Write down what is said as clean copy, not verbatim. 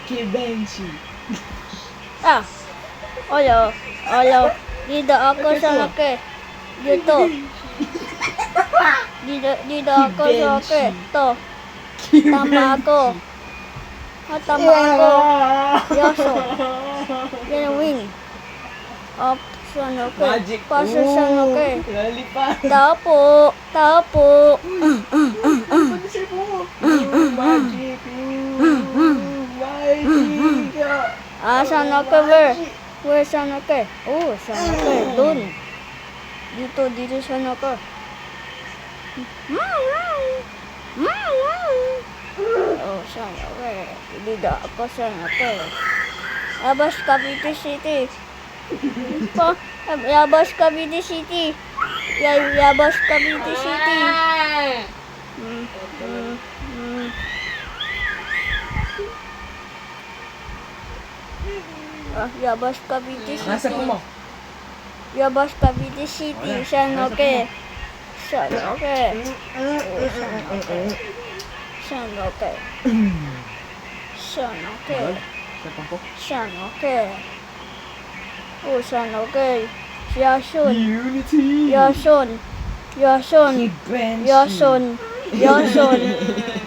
Kibenchi. Ah, olo, dito ako sa laki. Dito. Dito ako sa laki. To, tama ako. Tama ako. Yoso. Yan wing. Up, sa laki. Magic. Pasok sa laki. Lalipad. Tapo. Ano siya po? Magic. Magic. Saan ako, where saan ako? Oh, saan ako? Doon. Dito saan ako? Oh, saan ako? Dito ako, saan ako? Yabas, Cavite City. Yabas, Cavite City. Yabas, Cavite City. Yabas, Cavite Nasa City. po mo? Yabas, Cavite City. Saan ako? Saan ako? Saan ako? Saan ako? Sa pangko? Saan ako? Oh, saan ako? Yason. Unity. Yason. Kibenchi. Yason.